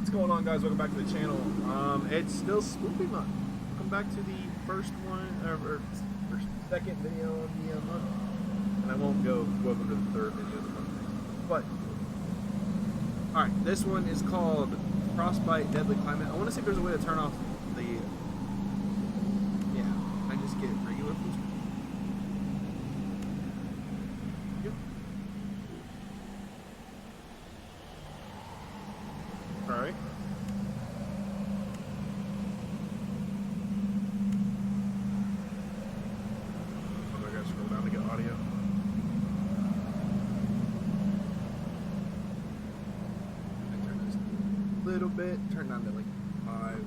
What's going on, guys? Welcome back to the channel. It's still spooky month. Welcome back to the first second video of the month, and I won't go welcome to the third video of the month. But all right, this one is called Frostbite, Deadly Climate. I want to see if there's a way to turn off the. Yeah, I just get regular full screen. Yep. All right. I gotta scroll down to get audio. I turn this a little bit. Turn down to like 5.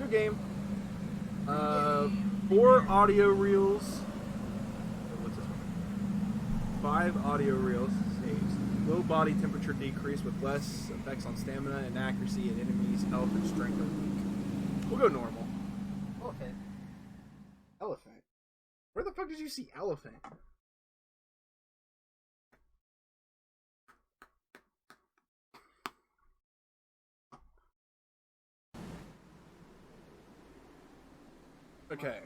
New game. 4 audio reels. What's this one? 5 audio reels. Saves. Low body temperature decrease with less effects on stamina and accuracy and enemies' health and strength are weak. We'll go normal. Elephant. Elephant? Where the fuck did you see elephant? Okay.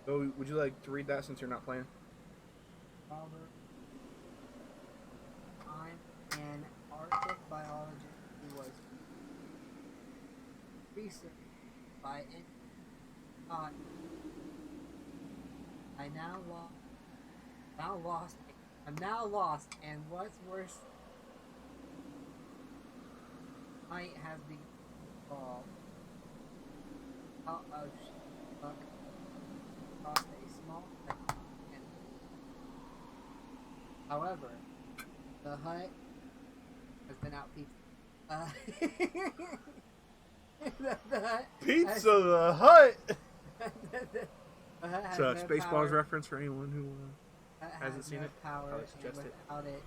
So, would you like to read that since you're not playing? Robert. I'm an Arctic biologist who was researched by an I'm now lost, and what's worse, might have been called out of luck across a small section. However, the hut has been out pizza. Pizza the Hut! It's a Spaceballs reference for anyone who hasn't seen it. Power, I would suggest it. Without it,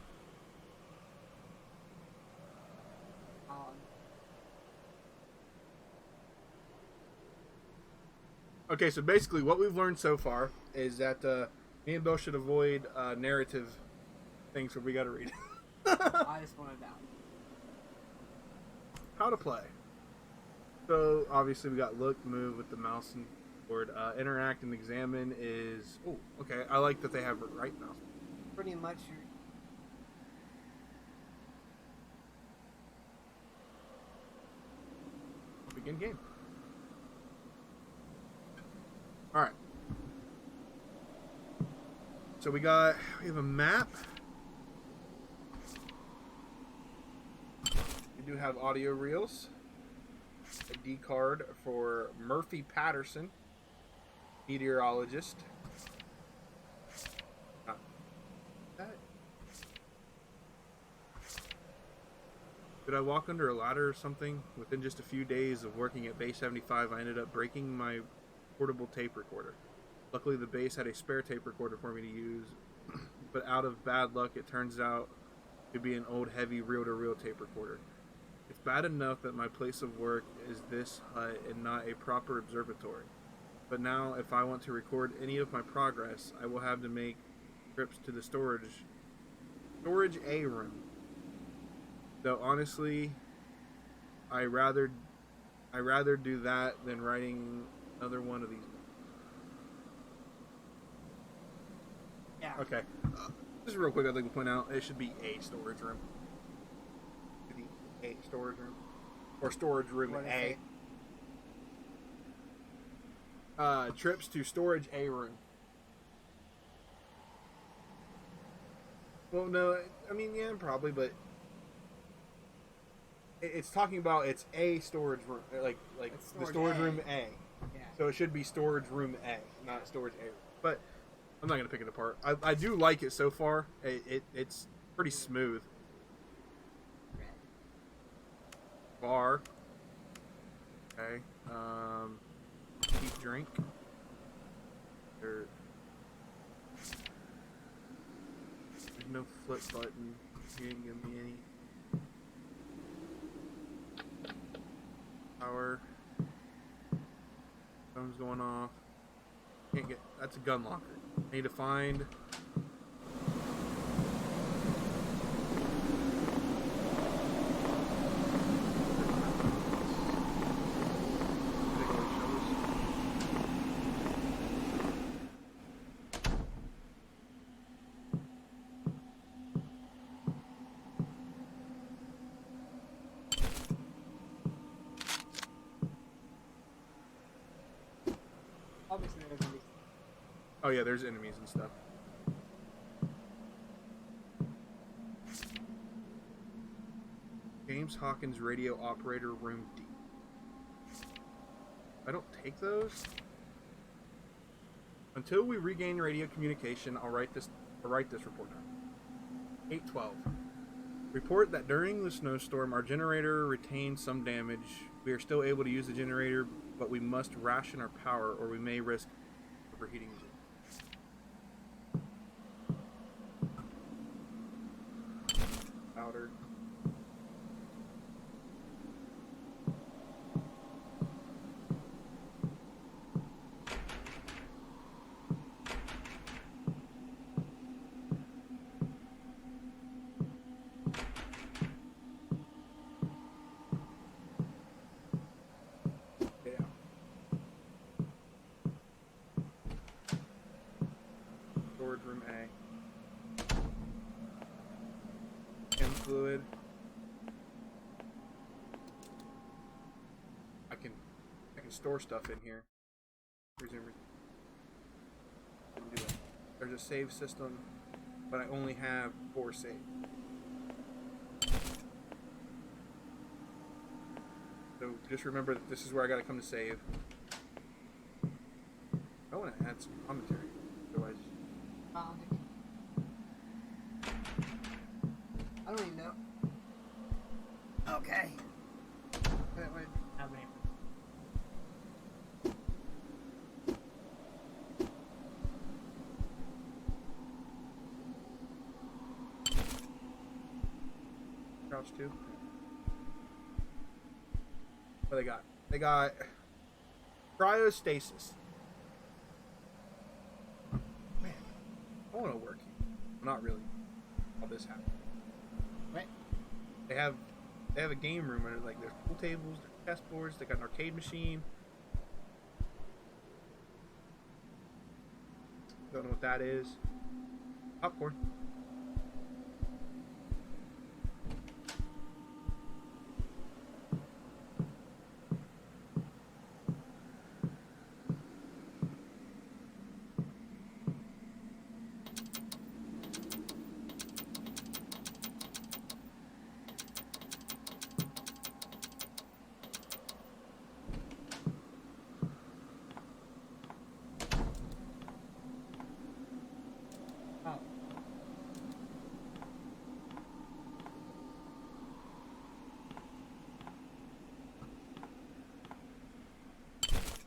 Okay, so basically what we've learned so far is that me and Bill should avoid narrative things where we gotta read. I just wanted out. How to play. So obviously we got look, move with the mouse and board. Interact and examine is... Oh, okay. I like that they have right mouse. Pretty much Begin game. Alright. So we have a map. We do have audio reels. A D card for Murphy Patterson, meteorologist. Did I walk under a ladder or something? Within just a few days of working at Base 75, I ended up breaking my portable tape recorder. Luckily, the base had a spare tape recorder for me to use, but out of bad luck, it turns out to be an old, heavy reel-to-reel tape recorder. It's bad enough that my place of work is this hut and not a proper observatory. But now, if I want to record any of my progress, I will have to make trips to the storage A room. Though honestly, I rather do that than writing another one of these. yeah. Okay, just real quick, I'd like to point out it should be a storage room. A storage room or storage room A. Trips to storage A room. Well, no, I mean, yeah, probably, but it's talking about it's a storage room, like the storage room A. Yeah. So it should be storage room A, not storage A. But I'm not gonna pick it apart. I do like it so far. It's pretty smooth. Bar. Okay. Keep drink. There's no flip button. You didn't give me any. Power. Phone's going off. Can't get. That's a gun locker. I need to find Oh yeah, there's enemies and stuff. James Hawkins radio operator room D. I don't take those. Until we regain radio communication, I'll write this report down. 812. Report that during the snowstorm, our generator retained some damage. We are still able to use the generator, but we must ration our power or we may risk overheating. Powder. Storage room A. Chem fluid. I can store stuff in here. Resume. Do that. There's a save system, but I only have 4 saves. So just remember that this is where I gotta come to save. I want to add some commentary, otherwise. I don't even know. Okay. Wait. Have any. Crouch 2. What they got? They got cryostasis. Man, I want to work here. Well, not really. All this happened. What? They have a game room and like there's pool tables, there's chessboards, they got an arcade machine. Don't know what that is. Popcorn.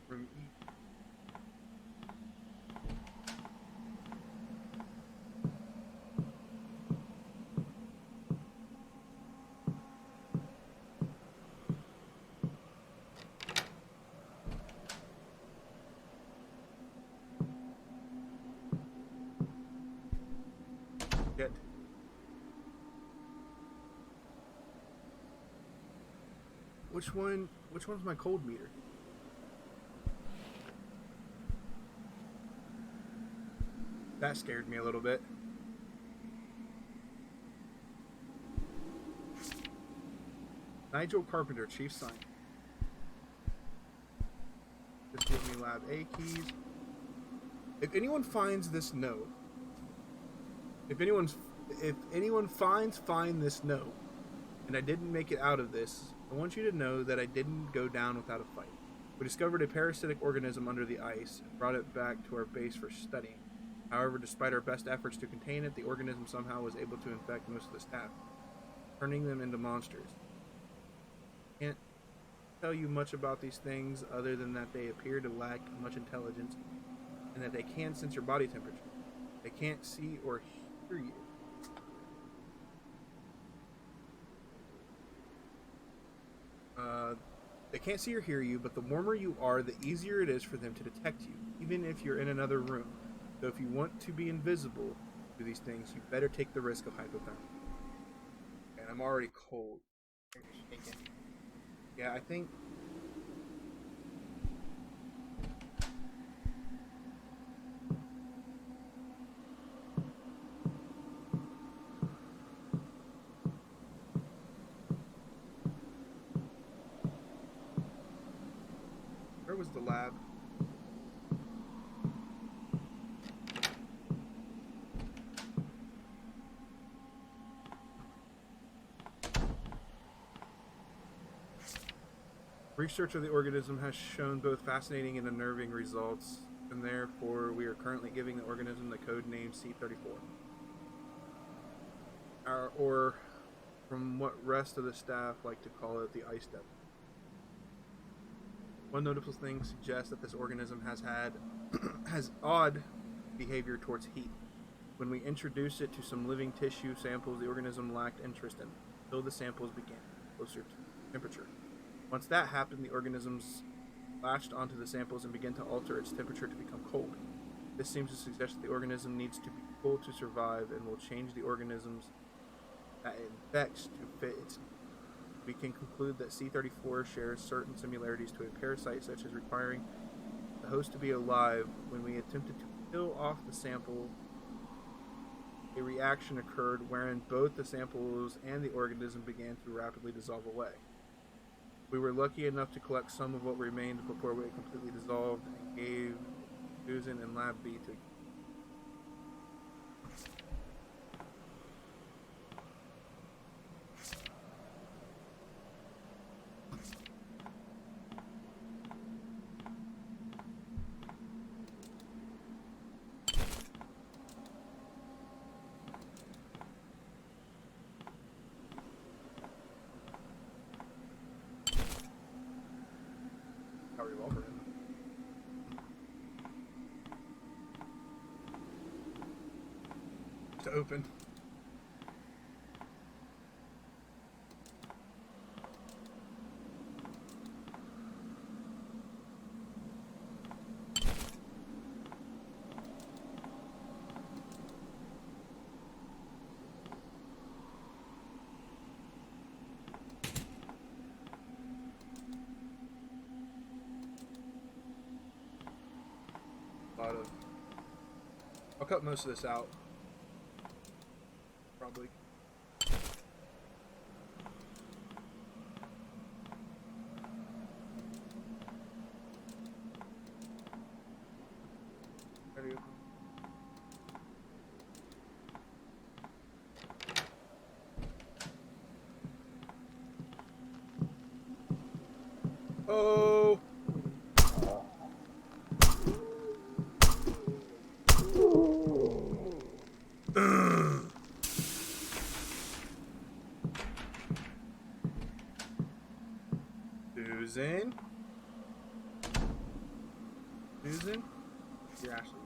Room E. Shit. Which one's my cold meter? That scared me a little bit. Nigel Carpenter, Chief Scientist. Just give me Lab A keys. If anyone finds this note, if anyone find this note, and I didn't make it out of this, I want you to know that I didn't go down without a fight. We discovered a parasitic organism under the ice and brought it back to our base for studying. However, despite our best efforts to contain it, the organism somehow was able to infect most of the staff, turning them into monsters. Can't tell you much about these things other than that they appear to lack much intelligence and that they can sense your body temperature. They can't see or hear you. They can't see or hear you, but the warmer you are, the easier it is for them to detect you, even if you're in another room. So if you want to be invisible to these things, you better take the risk of hypothermia. And I'm already cold. Yeah, I think... Where was the lab? Research of the organism has shown both fascinating and unnerving results, and therefore we are currently giving the organism the code name C34. Or from what rest of the staff like to call it, the ice devil. One notable thing suggests that this organism has odd behavior towards heat. When we introduced it to some living tissue samples, the organism lacked interest in them, until the samples began closer to temperature. Once that happened, the organisms latched onto the samples and began to alter its temperature to become cold. This seems to suggest that the organism needs to be cool to survive and will change the organisms that it infects to fit its needs. We can conclude that C34 shares certain similarities to a parasite, such as requiring the host to be alive. When we attempted to kill off the sample, a reaction occurred wherein both the samples and the organism began to rapidly dissolve away. We were lucky enough to collect some of what remained before it completely dissolved and gave Susan and Lab B to. Revolver to open. I'll cut most of this out. Probably. Ready? Oh! Susan? Susan? You're Ashley.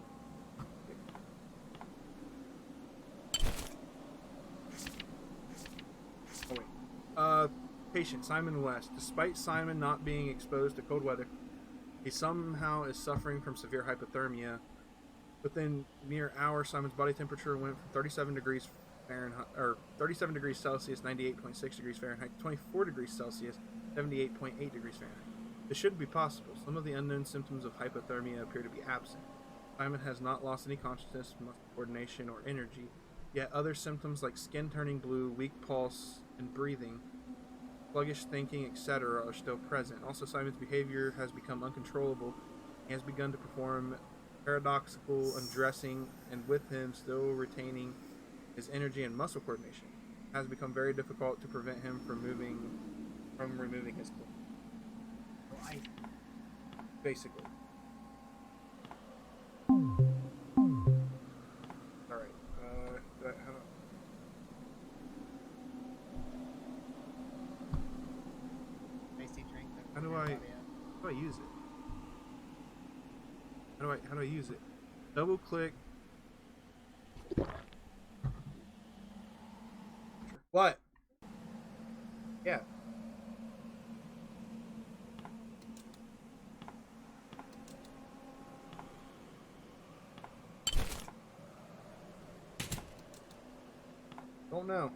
Oh wait. Patient Simon West. Despite Simon not being exposed to cold weather, he somehow is suffering from severe hypothermia. Within mere hours, Simon's body temperature went from 37 degrees Fahrenheit, or 37 degrees Celsius, 98.6 degrees Fahrenheit, to 24 degrees Celsius, 78.8 degrees Fahrenheit. This shouldn't be possible. Some of the unknown symptoms of hypothermia appear to be absent. Simon has not lost any consciousness, muscle coordination, or energy, yet other symptoms like skin turning blue, weak pulse, and breathing, sluggish thinking, etc. are still present. Also, Simon's behavior has become uncontrollable. He has begun to perform paradoxical undressing, and with him still retaining his energy and muscle coordination, it has become very difficult to prevent him from removing his clothes. Basically. Alright, how do I use it? How do I use it? Double click. What? Yeah. Don't know.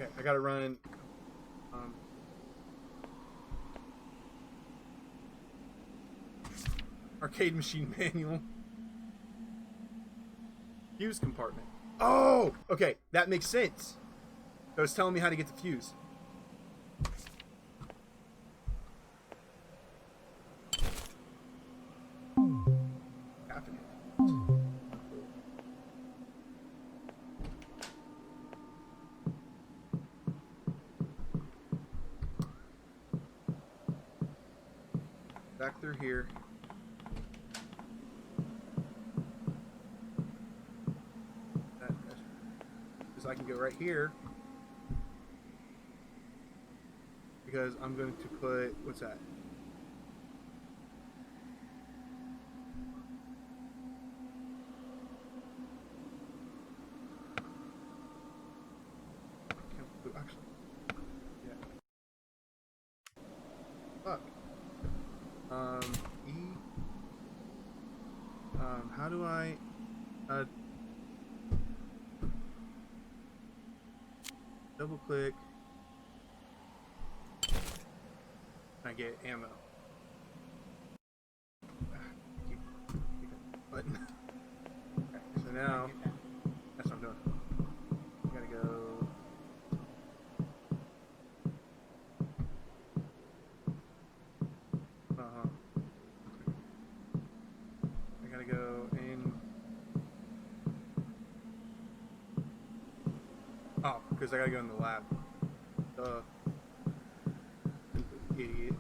Okay, I gotta run. Um, arcade machine manual. Fuse compartment. Oh, okay, that makes sense. So it's telling me how to get the fuse. Back through here. Because I can go right here. Because I'm going to put, what's that? Actually, yeah. Fuck. E. How do I, double click. I get ammo. Keep button. Okay, so now that's what I'm doing. I gotta go. I gotta go in. Oh, because I gotta go in the lab. Duh. Idiot.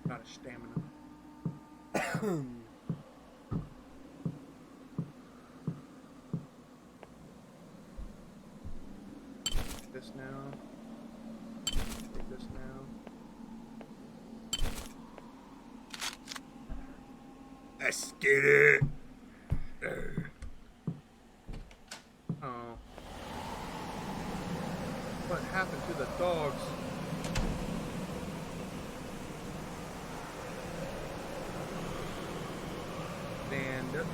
Not a stamina. This now. Take this now. Let's get it. Oh. What happened to the dogs? Man, they're...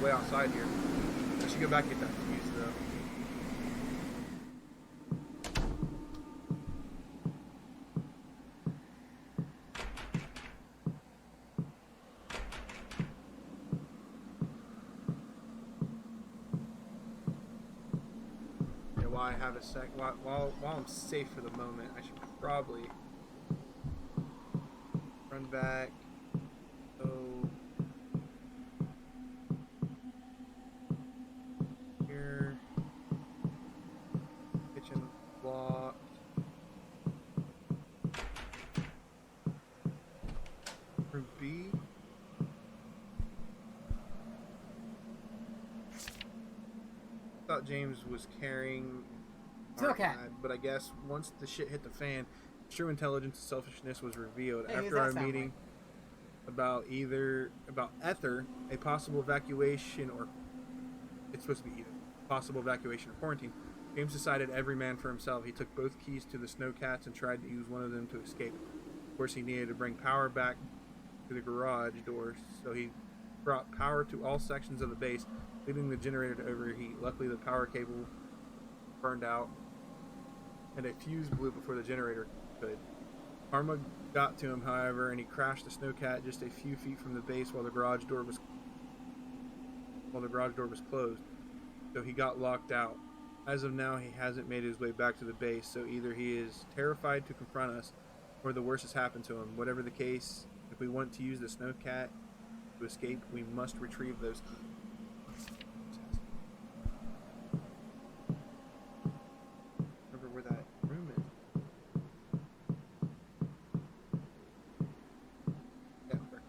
Way outside here. I should go back and get that fuse though. Yeah, while I have a sec, while I'm safe for the moment, I should probably run back. So. Kitchen blocked. Room B. Thought James was carrying Snowcat, but I guess once the shit hit the fan, true intelligence and selfishness was revealed after our meeting about Ether, a possible evacuation, or it's supposed to be either possible evacuation or quarantine. James decided every man for himself. He took both keys to the Snowcats and tried to use one of them to escape. Of course, he needed to bring power back to the garage doors, so he brought power to all sections of the base, leaving the generator to overheat. Luckily, the power cable burned out, and a fuse blew before the generator could. Karma got to him, however, and he crashed the Snowcat just a few feet from the base while the garage door was closed, so he got locked out. As of now, he hasn't made his way back to the base, so either he is terrified to confront us, or the worst has happened to him. Whatever the case, if we want to use the Snowcat to escape, we must retrieve those keys. Remember where that room is. Yeah, perfect.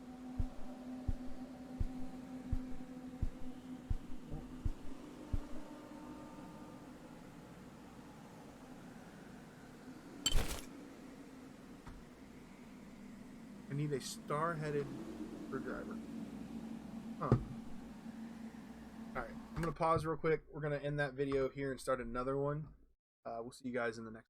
need a star-headed screwdriver. Huh. Alright, I'm going to pause real quick. We're going to end that video here and start another one. We'll see you guys in the next